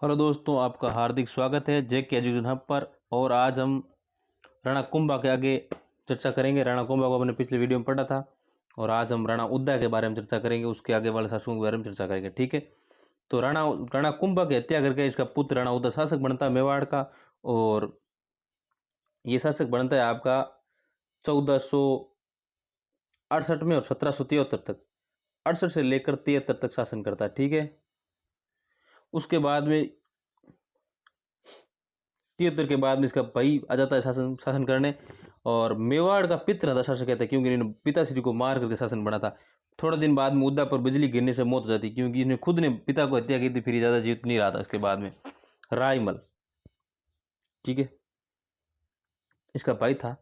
Hello दोस्तों, आपका हार्दिक स्वागत है जेके एजुकेशन हब पर। और आज हम राणा कुंभा के आगे चर्चा करेंगे। राणा कुंभा को हमने पिछले वीडियो में पढ़ा था और आज हम राणा उदय के बारे में चर्चा करेंगे, उसके आगे वाले शासकों के बारे में चर्चा करेंगे। ठीक है, तो राणा राणा कुंभा की हत्या करके इसका पुत्र राणा उदय शासक बनता है मेवाड़ का। और ये शासक बनता है आपका 1468 में और 1773 तक, 68 से लेकर 73 तक शासन करता है। ठीक है, उसके बाद में 73 के बाद में इसका भाई आ जाता है शासन शासन करने। और मेवाड़ का पितृ था शासक कहते हैं, क्योंकि इन्होंने पिताश्री को मार करके शासन बना था। थोड़ा दिन बाद में उदय पर बिजली गिरने से मौत हो जाती, क्योंकि इसने खुद ने पिता को हत्या की थी, फिर ज्यादा जीवित नहीं रहा था। इसके बाद में रायमल, ठीक है, इसका भाई था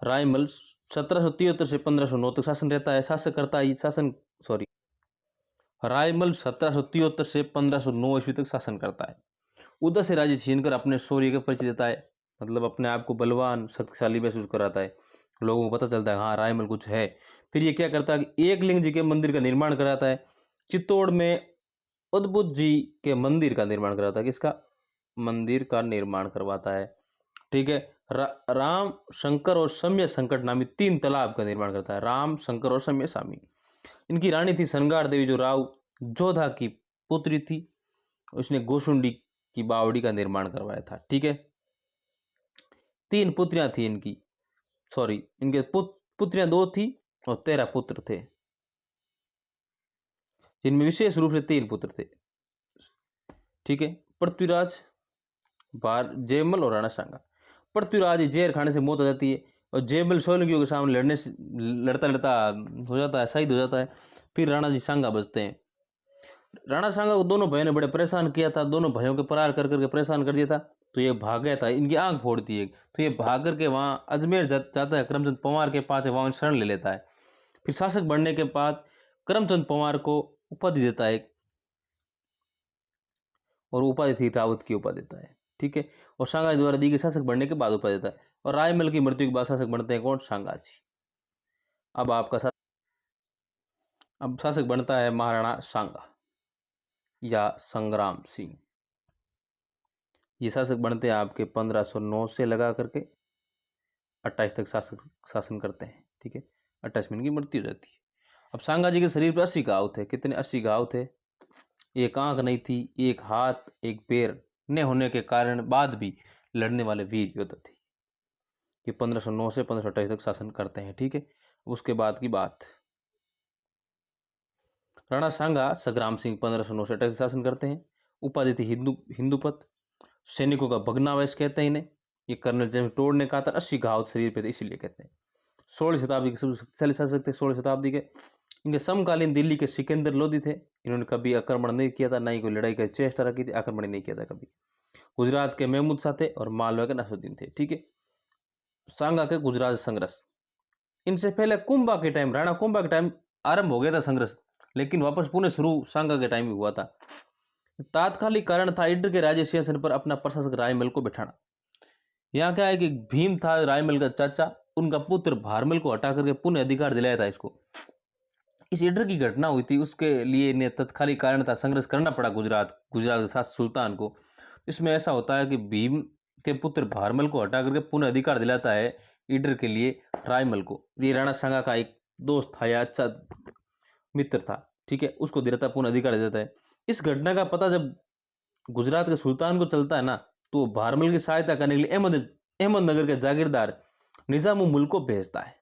रायमल। 1773 से 1509 तक शासन रहता है, शासक करता है शासन सॉरी रायमल 1773 से 1509 ईस्वी तक शासन करता है। उदय से राजी छीनकर अपने शौर्य का परिचय देता है, मतलब अपने आप को बलवान शक्तिशाली महसूस कराता है। लोगों को पता चलता है हाँ रायमल कुछ है। फिर ये क्या करता है कि एकलिंग जी के मंदिर का निर्माण कराता है। चित्तौड़ में अद्भुत जी के मंदिर का निर्माण कराता है, किसका मंदिर का निर्माण करवाता है। ठीक है, राम शंकर और सम्य संकट नामी 3 तालाब का निर्माण करता है। राम शंकर और सम्य सामी। इनकी रानी थी सनगार देवी, जो राव जोधा की पुत्री थी। उसने गोशुंडी की बावड़ी का निर्माण करवाया था। ठीक है, 3 पुत्रियां थी इनकी, सॉरी इनके पुत्रियां 2 थी और 13 पुत्र थे, जिनमें विशेष रूप से 3 पुत्र थे। ठीक है, पृथ्वीराज, जयमल और राणा सांगा। पृथ्वीराज जहर खाने से मौत हो जाती है और जयमल सोलंकियों के सामने लड़ता लड़ता हो जाता है, शहीद हो जाता है। फिर राणा जी सांगा बचते हैं। राणा सांगा को दोनों भाइयों ने बड़े परेशान किया था, दोनों भाइयों के फरार कर करके परेशान कर दिया था। तो ये भाग गया था, इनकी आंख फोड़ दी है। तो ये भाग करके वहां अजमेर जाता है, करमचंद पंवार के पास वहां शरण ले लेता है। फिर शासक बनने के बाद करमचंद पंवार को उपाधि देता है, और उपाधि थी रावत की उपाधि देता है। ठीक है, और सांगा द्वारा दी गई शासक बनने के बाद उपाधि देता है। और रायमल की मृत्यु के बाद शासक बनते हैं कौन? सांगा जी। अब शासक बनता है महाराणा सांगा या संग्राम सिंह। ये शासक बनते हैं आपके 1509 से लगा करके 28 तक शासन करते हैं। ठीक है, 28 में इनकी मृत्यु हो जाती है। अब सांगा जी के शरीर पर 80 घाव थे। कितने? 80 घाव थे। एक आंख नहीं थी, एक हाथ, एक पैर न होने के कारण बाद भी लड़ने वाले वीर योद्धा थे। ये 1509 से 1528 तक शासन करते हैं। ठीक है, उसके बाद की बात, राणा सांगा संग्राम सिंह 1509 से 28 शासन करते हैं। उपाधि थी हिंदूपत। सैनिकों का भगनावश कहते हैं इन्हें। ये कर्नल जेम्स टोड ने कहा था 80 घाव शरीर पे थे, इसीलिए कहते हैं। 16वीं शताब्दी के सबसे शक्तिशाली शासक थे, 16वीं शताब्दी के। इनके समकालीन दिल्ली के सिकंदर लोधी थे। इन्होंने कभी आक्रमण नहीं किया था, ना ही कोई लड़ाई की चेष्टा रखी थी, आक्रमण नहीं किया था कभी। गुजरात के महमूद शाह थे और मालवा के नसरुद्दीन थे। ठीक है, सांगा के गुजरात संघर्ष, इनसे पहले कुंभा के टाइम, राणा कुंभा के टाइम आरंभ हो गया था संघर्ष, लेकिन वापस पुनः शुरू सांगा के टाइम ही हुआ था। तात्कालिक कारण था इडर के राज्य सिंहासन पर अपना प्रशासक रायमल को बैठाना। यहाँ क्या है कि भीम था रायमल का चाचा, उनका पुत्र भारमल को हटा करके पुनः अधिकार दिलाया था इसको। इस इडर की घटना हुई थी, उसके लिए इन्हें तत्कालिक कारण था, संघर्ष करना पड़ा गुजरात के साथ सुल्तान को। इसमें ऐसा होता है कि भीम के पुत्र भारमल को हटा करके पुनः अधिकार दिलाता है इडर के लिए रायमल को। ये राणा सांगा का एक दोस्त था या अच्छा मित्र था। ठीक है, उसको दिलाता, पुनः अधिकार देता है। इस घटना का पता जब गुजरात के सुल्तान को चलता है ना, तो भारमल की सहायता करने के लिए अहमदनगर के जागीरदार निजामुल मुल्क को भेजता है।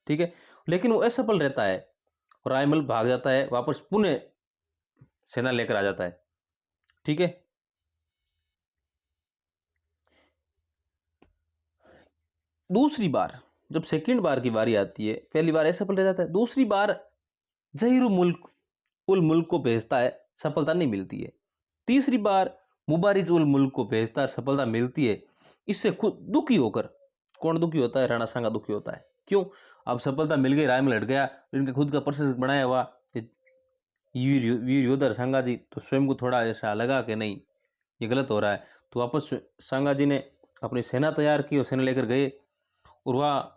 ठीक है, लेकिन वो असफल रहता है। रायमल भाग जाता है, वापस पुणे सेना लेकर आ जाता है। ठीक है, दूसरी बार जब सेकंड बार की बारी आती है, पहली बार असफल रह जाता है, दूसरी बार उल मुल्क को भेजता है, सफलता नहीं मिलती है। तीसरी बार मुबारिज उल मुल्क को भेजता है, सफलता मिलती है। इससे खुद दुखी होकर, कौन दुखी होता है? राणा सांगा दुखी होता है। क्यों? अब सफलता मिल गई, रायमल हट गया, इनके खुद का प्रशासक बनाया हुआ वीर योद्धा सांगा जी, तो स्वयं को थोड़ा ऐसा लगा कि नहीं ये गलत हो रहा है। तो वापस सांगा जी ने अपनी सेना तैयार की और सेना लेकर गए, और वह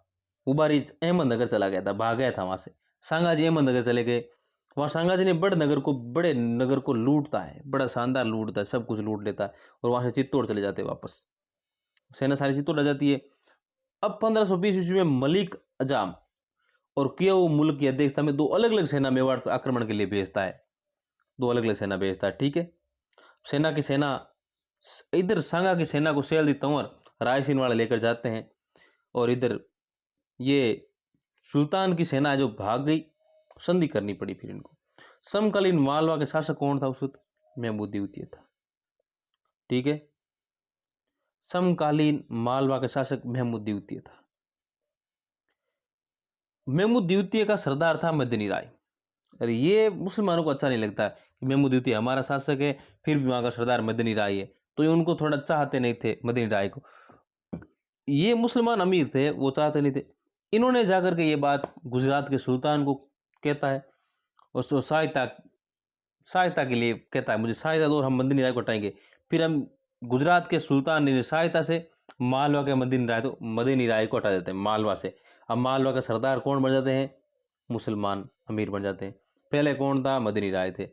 मुबारिज अहमदनगर चला गया था, भाग गया था वहां से। सांगा जी अहमदनगर चले गए, वहाँ संगाजी ने बड़े नगर को लूटता है, बड़ा शानदार लूटता है, सब कुछ लूट लेता है और वहाँ से चित्तौड़ चले जाते हैं वापस। सेना सारी चित्तौड़ आ जाती है। अब 1520 ईस्वी में मलिक अजाम और कियाऊ मुल्क की अध्यक्षता में दो अलग अलग सेना मेवाड़ पर आक्रमण के लिए भेजता है, दो अलग अलग सेना भेजता है। ठीक है, सेना इधर सांगा की सेना को सैयदी तंवर रायसीन वाले लेकर जाते हैं और इधर ये सुल्तान की सेना जो भाग गई, संधि करनी पड़ी फिर इनको। समकालीन मालवा के शासक कौन था उस वक्त? महमूद द्वितीय था। ठीक है, समकालीन मालवा के शासक महमूद द्वितीय था। महमूद द्वितीय का सरदार था मदनी राय। अरे ये मुसलमानों को अच्छा नहीं लगता कि महमूद द्वितीय हमारा शासक है, फिर भी वहां का सरदार मदनी राय है, तो ये उनको थोड़ा चाहते नहीं थे मदनी राय को। ये मुसलमान अमीर थे, वो चाहते नहीं थे। इन्होंने जाकर के ये बात गुजरात के सुल्तान को कहता है और उसको सहायता के लिए कहता है, मुझे सहायता दो और हम मदनी राय को हटाएंगे। फिर हम गुजरात के सुल्तान ने सहायता से मालवा के मदनी राय को हटा देते हैं मालवा से। अब मालवा का सरदार कौन बन जाते हैं? मुसलमान अमीर बन जाते हैं। पहले कौन था? मदनी राय थे।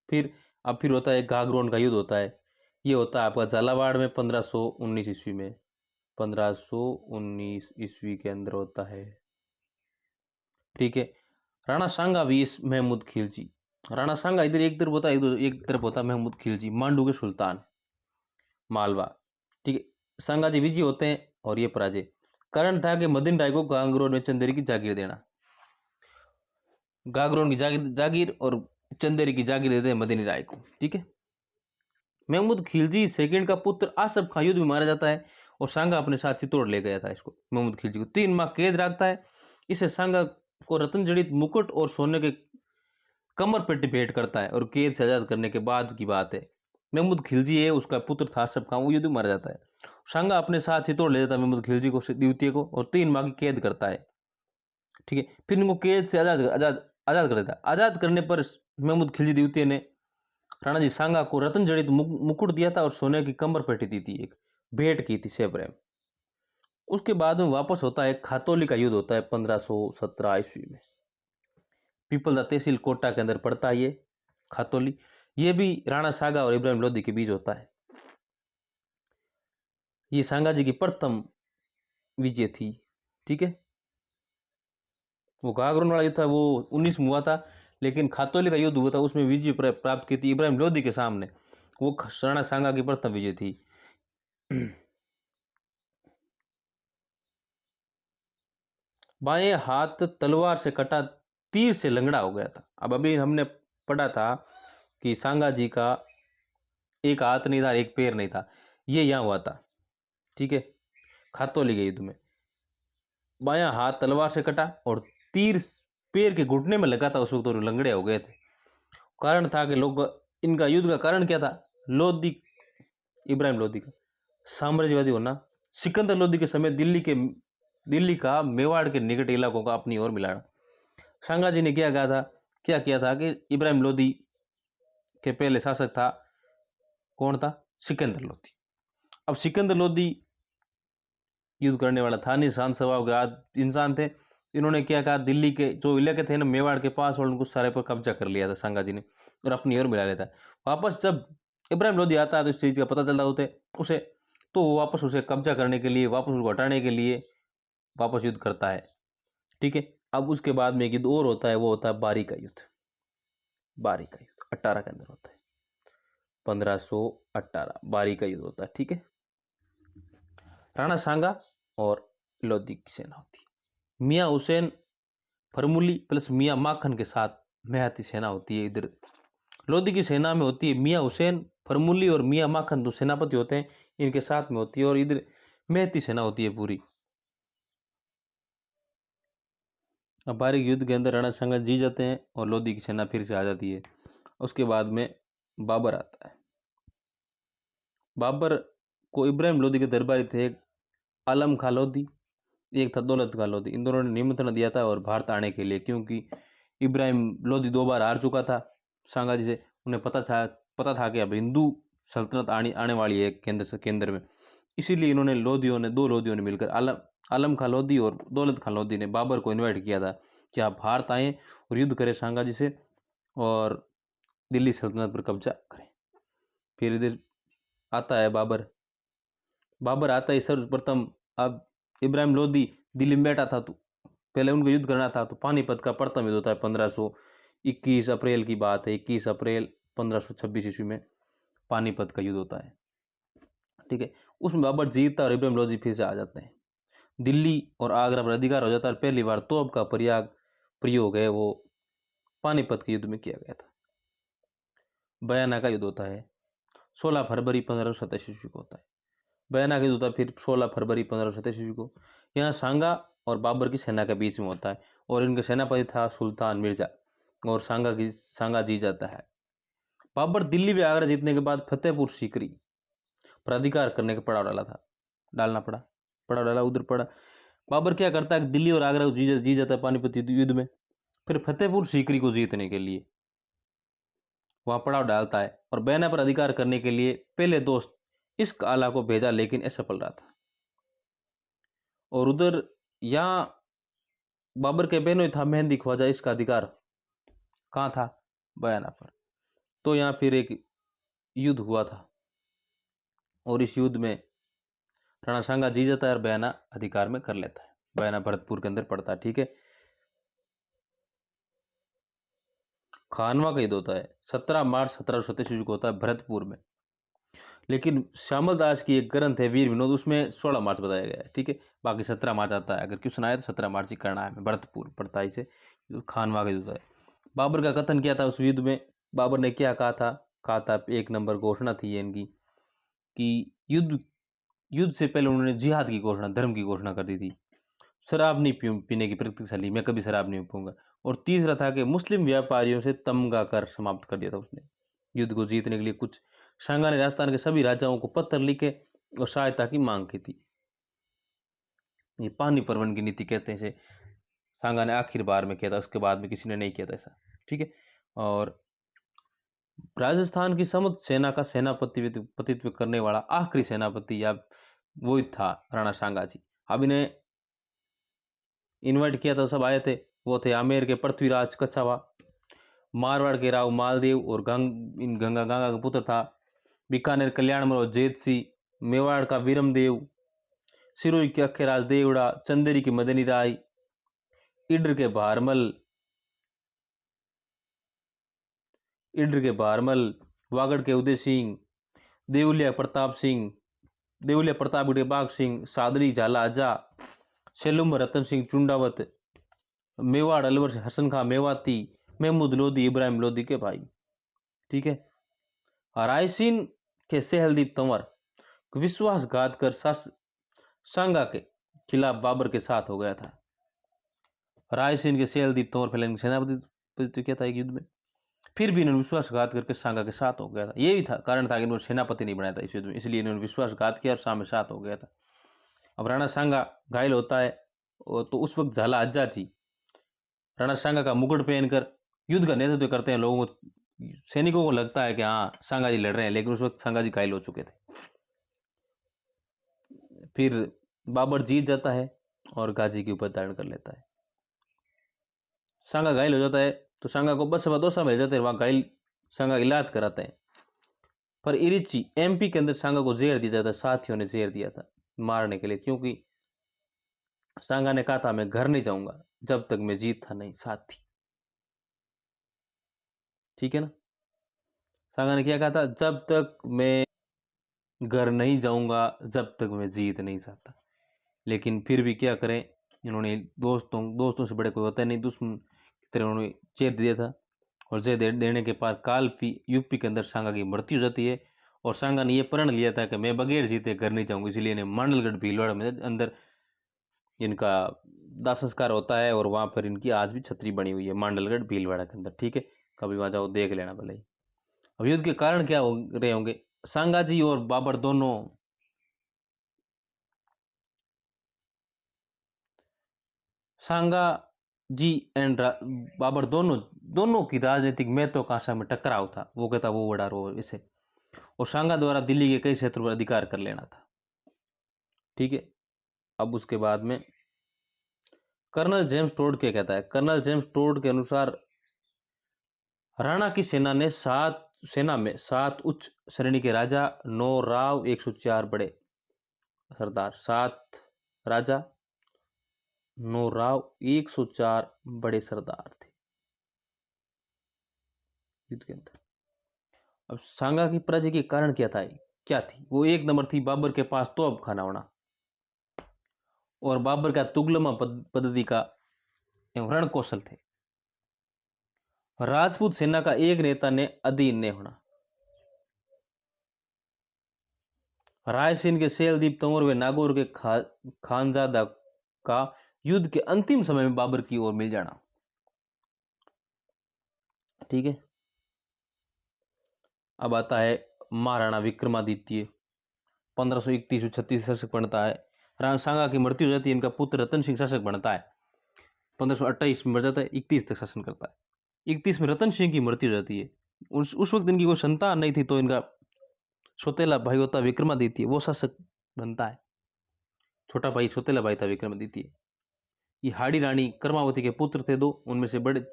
फिर होता है गागरोन का युद्ध होता है। ये होता है आपका झालावाड़ में 1519 ईस्वी में, 1519 ईस्वी के अंदर होता है। ठीक है, राणा सांगा वीस महमूद खिलजी। राणा सांगा इधर एक तरफ होता है, एक तरफ होता है महमूद खिलजी, मांडू के सुल्तान मालवा। ठीक है, सांगा जी विजयी होते हैं और ये पराजय। कारण था कि मदनी राय को गांगरोन में चंदेरी की जागीर देना, गागरोन की जागीर और चंदेरी की जागीर देते हैं मदनी राय को। ठीक है, महमूद खिलजी सेकंड का पुत्र आसफ खां युद्ध में मारा जाता है और सांगा अपने साथ चित्तौड़ ले गया था इसको। महमूद खिलजी को 3 माह कैद रखता है। इसे सांगा को रत्न जड़ित मुकुट और सोने के कमर पेटी भेंट करता है और कैद से आजाद करने के बाद की बात है। महमूद खिलजी है, उसका पुत्र था आसफ खां, वो युद्ध में मारा जाता है। सांगा अपने साथ चित्तौड़ ले जाता है महमूद खिलजी को, द्वितीय को, और 3 माह की कैद करता है। ठीक है, फिर इनको कैद से आजाद कर देता है। आजाद करने पर महमूद खिलजी द्वितीय ने राणा जी सांगा को रत्न जड़ित मुकुट दिया था और सोने की कमर पेटी दी थी, एक भेंट की थी सेब्रेम। उसके बाद में वापस होता है खातौली का युद्ध होता है 1517 ईस्वी में। पीपलदा तहसील कोटा के अंदर पड़ता है ये खातौली। ये भी राणा सांगा और इब्राहिम लोधी के बीच होता है। ये सांगा जी की प्रथम विजय थी। ठीक है, वो गागरोन वाला युद्ध था वो 19 में हुआ था, लेकिन खातौली का युद्ध हुआ था उसमें विजय प्राप्त की थी इब्राहिम लोधी के सामने। वो राणा सांगा की प्रथम विजय थी। बाएं हाथ तलवार से कटा, तीर से लंगड़ा हो गया था। अब अभी हमने पढ़ा था कि सांगा जी का एक हाथ नहीं था, एक पैर नहीं था, ये यहाँ हुआ था। ठीक है, खातौली के युद्ध में बायां हाथ तलवार से कटा और तीर पैर के घुटने में लगा था। उस वक्त तो लंगड़े हो गए थे। कारण था कि लोग, इनका युद्ध का कारण क्या था? लोधी, इब्राहिम लोधी का साम्राज्यवादी होना, सिकंदर लोधी के समय दिल्ली का मेवाड़ के निकट इलाकों का अपनी ओर मिलाना। सांगा जी ने क्या किया था कि इब्राहिम लोधी के पहले शासक था, कौन था? सिकंदर लोधी। अब सिकंदर लोधी युद्ध करने वाला था नहीं, शांत स्वभाव के इंसान थे। इन्होंने क्या कहा, दिल्ली के जो इलाके थे ना मेवाड़ के पास, और उनको सारे पर कब्जा कर लिया था सांगा जी ने और अपनी ओर मिला लेता। वापस जब इब्राहिम लोधी आता है तो इस चीज़ का पता चलता उसे, तो वो वापस उसे कब्जा करने के लिए, वापस उसको हटाने के लिए वापस युद्ध करता है। ठीक है, अब उसके बाद में एक युद्ध और होता है, वो होता है बारी का युद्ध। बारी का युद्ध 18 के अंदर होता है, 1518 बारी का युद्ध होता है। ठीक है, राणा सांगा और लोधी की सेना होती है। मियाँ हुसैन फरमुली प्लस मियाँ माखन के साथ मेहती सेना होती है। इधर लोधी की सेना में होती है मियाँ हुसैन फरमुली और मियाँ माखन, दो सेनापति होते हैं, इनके साथ में होती है। और इधर मेहती सेना होती है पूरी। अब बारी युद्ध के अंदर राणा सांगा जीत जाते हैं और लोधी की सेना फिर से आ जाती है। उसके बाद में बाबर आता है। बाबर को इब्राहिम लोधी के दरबारी थे, एक आलम खां लोधी, एक था दौलत खां लोधी। इन दोनों ने निमंत्रण दिया था और भारत आने के लिए, क्योंकि इब्राहिम लोधी 2 बार हार चुका था सांगा जी से। उन्हें पता था कि अब हिंदू सल्तनत आने वाली है केंद्र में। इसीलिए दो लोधियों ने मिलकर आलम खां लोधी और दौलत खां लोधी ने बाबर को इन्वाइट किया था कि आप भारत आएँ और युद्ध करें सांगा जी से और दिल्ली सल्तनत पर कब्जा करें। फिर इधर आता है बाबर। बाबर आता है सर्वप्रथम। अब इब्राहिम लोदी दिल्ली में बैठा था, तो पहले उनको युद्ध करना था, तो पानीपत का प्रथम युद्ध होता है 1521 अप्रैल की बात है। 21 अप्रैल 1526 ईस्वी में पानीपत का युद्ध होता है। ठीक है, उसमें बाबर जीतता और इब्राहिम लोदी फिर से आ जाते हैं। दिल्ली और आगरा पर अधिकार हो जाता है। पहली बार तोप का प्रयोग है वो पानीपत के युद्ध में किया गया था। बयाना का युद्ध होता है 16 फरवरी 1527 ईस्वी को होता है। बयाना का युद्ध होता है फिर 16 फरवरी 1527 ईस्वी को। यहाँ सांगा और बाबर की सेना के बीच में होता है और इनका सेनापति था सुल्तान मिर्जा और सांगा जीत जाता है। बाबर दिल्ली व आगरा जीतने के बाद फतेहपुर सीकरी पर अधिकार करने का पड़ाव डाला उधर पड़ा। बाबर क्या करता है, दिल्ली और आगरा को जीत जाता है पानीपत युद्ध में। फिर फतेहपुर सीकरी को जीतने के लिए वहां पड़ाव डालता है और बयाना पर अधिकार करने के लिए पहले दोस्त इश्क आला को भेजा, लेकिन असफल रहा था। और उधर यहाँ बाबर के बहनों था मेहंदी ख्वाजा, इसका अधिकार कहाँ था, बयाना पर। तो यहाँ फिर एक युद्ध हुआ था और इस युद्ध में राणा सांगा जीत जाता है और बयाना अधिकार में कर लेता है। बयाना भरतपुर के अंदर पड़ता है। ठीक है, खानवा का युद्ध होता है 17 मार्च 1727 को होता है भरतपुर में। लेकिन श्यामल दास की एक ग्रंथ है वीर विनोद, उसमें 16 मार्च बताया गया है। ठीक है, बाकी 17 मार्च आता है। अगर क्वेश्चन आए तो 17 मार्च ही करना है। भरतपुर पड़ता है इसे, खानवा का युद्ध है। बाबर का कथन किया था उस युद्ध में। बाबर ने क्या कहा था 1 नंबर घोषणा थी ये इनकी कि युद्ध से पहले उन्होंने जिहाद की घोषणा, धर्म की घोषणा कर दी थी। शराब नहीं पीने की प्रतिज्ञा ली, मैं कभी शराब नहीं पीऊंगा। और तीसरा था कि मुस्लिम व्यापारियों से तमगा कर समाप्त कर दिया था उसने। युद्ध को जीतने के लिए कुछ सांगा ने राजस्थान के सभी राजाओं को पत्र लिखे और सहायता की मांग की थी। ये पानी परवन की नीति कहते हैं इसे। सांगा ने आखिर बार में किया था, उसके बाद में किसी ने नहीं किया था ऐसा। ठीक है, और राजस्थान की समस्त सेना का सेनापतित्व करने वाला आखिरी सेनापति या वो ही था राणा सांगा जी। अब इन्हें इनवाइट किया था, सब आए थे। वो थे आमेर के पृथ्वीराज कच्छावा, मारवाड़ के राव मालदेव और गंगा का पुत्र था, बीकानेर कल्याणमल जेत सिंह, मेवाड़ का वीरमदेव, सिरोही के अखेराज देवड़ा, चंदेरी की मदनी राय, इड्र के भारमल, वागड़ के उदय सिंह, देवलिया प्रतापगढ़ बाग सिंह, सादरी झाला आजा, सेलुम रतन सिंह चुंडावत, मेवाड़ अलवर से हसन खां मेवाती, महमूद लोधी इब्राहिम लोधी के भाई। ठीक है, रायसीन के सहलदीप तंवर विश्वासघात कर सांगा के खिलाफ बाबर के साथ हो गया था। रायसीन के सहलदीप तंवर पहले सेनापति किया था एक युद्ध में, फिर भी इन्होंने विश्वासघात करके सांगा के साथ हो गया था। यही था कारण था कि इन्होंने सेनापति नहीं बनाया था इस युद्ध में, इसलिए इन्होंने विश्वासघात किया और सांगा के साथ हो गया था। अब राणा सांगा घायल होता है तो उस वक्त झाला अज्जा जी राणा सांगा का मुकुट पहनकर युद्ध का नेतृत्व करते हैं। लोगों को, सैनिकों को लगता है कि हाँ सांगा जी लड़ रहे हैं, लेकिन उस वक्त सांगा जी घायल हो चुके थे। फिर बाबर जीत जाता है और गाजी की उपाधि धारण कर लेता है। सांगा घायल हो जाता है तो सांगा को बस बदौसा मिल जाते हैं, वहां घायल सांगा इलाज कराते हैं। पर इरिची एमपी के अंदर सांगा को जहर दिया जाता है, साथियों ने जहर दिया था मारने के लिए, क्योंकि सांगा ने कहा था मैं घर नहीं जाऊंगा जब तक मैं जीता नहीं साथी। ठीक है ना, सांगा ने क्या कहा था, जब तक मैं घर नहीं जाऊंगा जब तक मैं जीत नहीं सकता। लेकिन फिर भी क्या करें, इन्होंने दोस्तों से बड़े कोई होता नहीं, दुश्मन की तरह उन्होंने चेत दिया था। और जय देने के बाद कालपी यूपी के अंदर सांगा की मृत्यु हो जाती है। और सांगा ने यह प्रण लिया था कि मैं बगैर जीते घर नहीं जाऊंगा, इसलिए इन्हें मांडलगढ़ भीलवाड़ा में अंदर इनका दाह संस्कार होता है और वहां पर इनकी आज भी छतरी बनी हुई है मांडलगढ़ भीलवाड़ा के अंदर। ठीक है, कभी वहां जाओ देख लेना भले ही। अब युद्ध के कारण क्या हो रहे होंगे, सांगा जी और बाबर दोनों सांगा जी एंड बाबर दोनों की राजनीतिक महत्वाकांक्षा में टकराव था। वो कहता वो बड़ा रो इसे, और सांगा द्वारा दिल्ली के कई क्षेत्रों पर अधिकार कर लेना था। ठीक है, अब उसके बाद में कर्नल जेम्स टोड क्या कहता है? कर्नल जेम्स टोड के अनुसार राणा की सेना में 7 उच्च श्रेणी के राजा, 9 राव, 104 बड़े सरदार। 7 राजा, 9 राव, 104 बड़े सरदार थे युद्ध के अंदर। अब सांगा की पराजय के कारण क्या थी? वो 1 नंबर थी बाबर के पास तोप खाना होना और बाबर का तुगलमा पद्धति का एवं रण कौशल थे। राजपूत सेना का एक नेता ने अधीन ने होना। रायसेन के सैलदीप तंवर व नागौर के खानजादा का युद्ध के अंतिम समय में बाबर की ओर मिल जाना। ठीक है। अब आता है महाराणा विक्रमादित्य। 1531-36 शासक बनता है। राणा सांगा की मृत्यु हो जाती है, इनका पुत्र रतन सिंह शासक बनता है। 1528 में मर जाता है, 31 तक शासन करता है। 31 में रतन सिंह की मृत्यु हो जाती है। उस वक्त इनकी कोई संतान नहीं थी, तो इनका सौतेला भाई होता विक्रमादित्य, वो शासक बनता है। छोटा भाई सौतेला भाई था विक्रमादित्य। ये हाड़ी रानी कर्मावती के पुत्र थे 2, उनमें से बड़े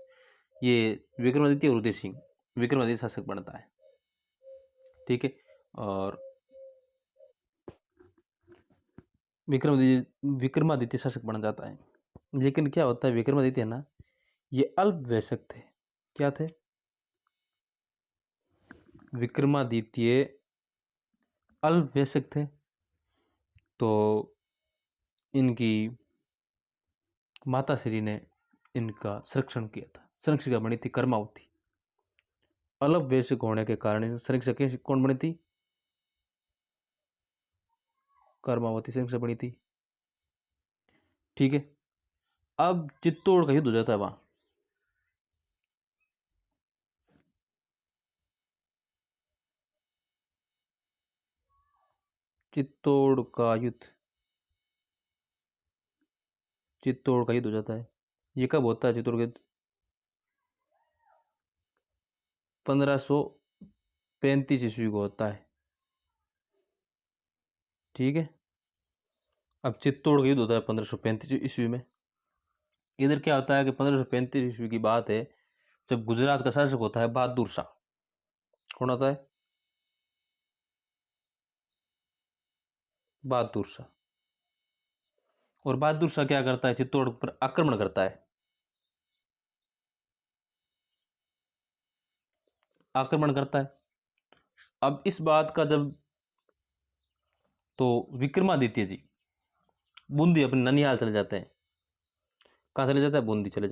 ये विक्रमादित्य और उदय सिंह। विक्रमादित्य शासक बनता है। ठीक है। और विक्रमादित्य शासक बन जाता है। लेकिन क्या होता है, विक्रमादित्य ना ये अल्पवयस्क थे। क्या थे? विक्रमादित्य अल्पवयस्क थे। तो इनकी माता श्री ने इनका संरक्षण किया था। संरक्षिका बनी थी कर्मावती। अल्पवयस्क होने के कारण संरक्षक कौन बनी थी? कर्मावती संरक्षक बनी थी। ठीक है। अब चित्तौड़ का युद्ध हो जाता है वहां। चित्तौड़ का युद्ध हो जाता है। ये कब होता है चित्तौड़ का युद्ध? 1535 ईस्वी को होता है। ठीक है। अब चित्तौड़ का युद्ध होता है 1535 ईस्वी में। इधर क्या होता है कि 1535 ईस्वी की बात है, जब गुजरात का शासक होता है बहादुर शाह। कौन होता है? बहादुर शाह। और बहादुर शाह क्या करता है? चित्तौड़ पर आक्रमण करता है। अब इस बात का जब तो विक्रमादित्य जी बूंदी अपने ननिहाल चले जाते हैं। कहाँ चले जाते हैं? बूंदी चले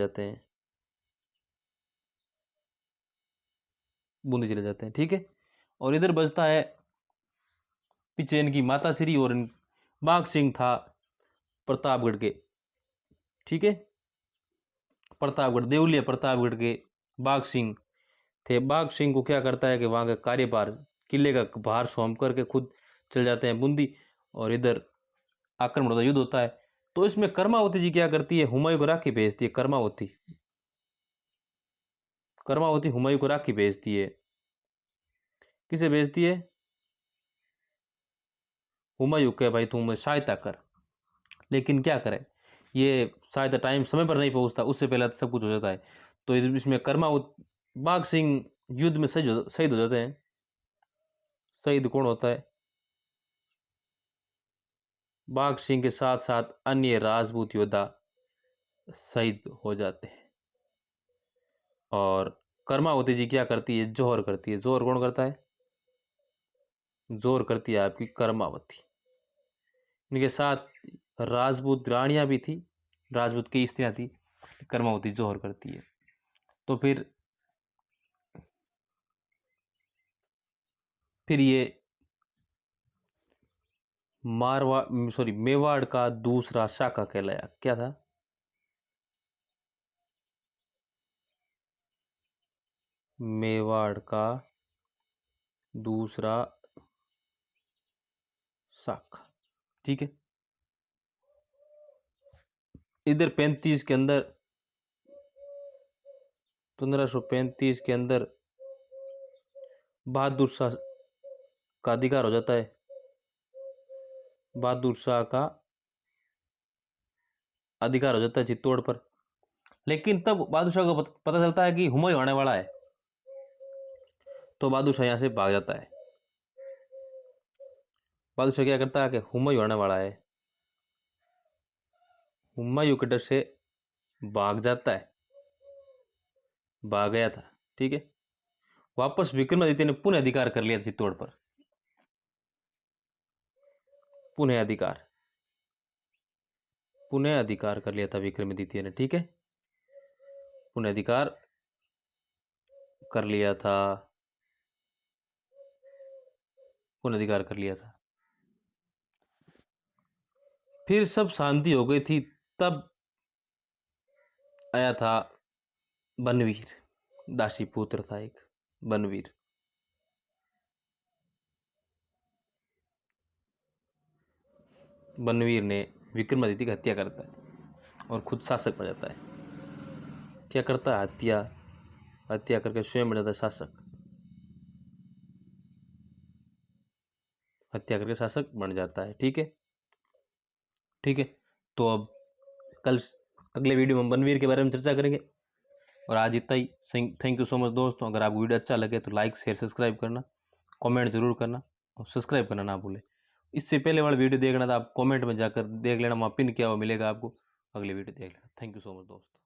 जाते हैं। ठीक है। और इधर बजता है पीछे इनकी माता श्री और बाघ सिंह था प्रतापगढ़ के। ठीक है। प्रतापगढ़ देवलिया प्रतापगढ़ के बाघ सिंह थे। बाघ सिंह को क्या करता है कि वहां का कार्यभार, किले का भार सौंप करके खुद चल जाते हैं बूंदी, और इधर आक्रमण होता, युद्ध होता है। तो इसमें कर्मावती जी क्या करती है? हुमायूं को राखी भेजती है। कर्मावती हुमायूं को राखी भेजती है। किसे भेजती है? हुमायूं के भाई तुम सहायता कर। लेकिन क्या करे, ये शायद टाइम समय पर नहीं पहुंचता, उससे पहले सब कुछ हो जाता है। तो इसमें कर्मावती बाघ सिंह युद्ध में शहीद हो जाते हैं। शहीद कौन होता है? बाघ सिंह के साथ साथ अन्य राजपूत योद्धा शहीद हो जाते हैं। और कर्मावती जी क्या करती है? जोहर करती है। जोहर कौन करता है? जोहर करती है आपकी कर्मावती। इनके साथ राजपूत रानियां भी थी, राजपूत की स्त्रियां थी। कर्मावती जोहर करती है। तो फिर ये मेवाड़ का दूसरा शाखा कहलाया। क्या था? मेवाड़ का दूसरा शाखा। ठीक है। इधर 35 के अंदर 1535 के अंदर बहादुर शाह का अधिकार हो जाता है। बहादुर शाह का अधिकार हो जाता है चित्तौड़ पर। लेकिन तब बादशाह को पता चलता है कि हुमायूं आने वाला है, तो बादशाह यहाँ से भाग जाता है। बादशाह क्या करता है कि हुमायूं आने वाला है, हुमायूं के डर से भाग जाता है, भाग गया था। ठीक है, वापस विक्रमादित्य ने पुनः अधिकार कर लिया चित्तौड़ पर, पुनः अधिकार कर लिया था विक्रमादित्य ने। ठीक है, पुनः अधिकार कर लिया था, पुनः अधिकार कर लिया था। फिर सब शांति हो गई थी, तब आया था बनवीर, दासी पुत्र था एक बनवीर। बनवीर ने विक्रमादित्य की हत्या करता है और खुद शासक बन जाता है। क्या करता है? हत्या करके स्वयं बन जाता है शासक, हत्या करके शासक बन जाता है। ठीक है, ठीक है। तो अब कल अगले वीडियो में बनवीर के बारे में चर्चा करेंगे। और आज इतना ही। थैंक यू सो मच दोस्तों। अगर आपको वीडियो अच्छा लगे तो लाइक शेयर सब्सक्राइब करना, कमेंट जरूर करना और सब्सक्राइब करना ना भूलें। इससे पहले वाला वीडियो देखना था आप कमेंट में जाकर देख लेना, वहाँ पिन किया हुआ मिलेगा आपको, अगली वीडियो देख लेना। थैंक यू सो मच दोस्तों।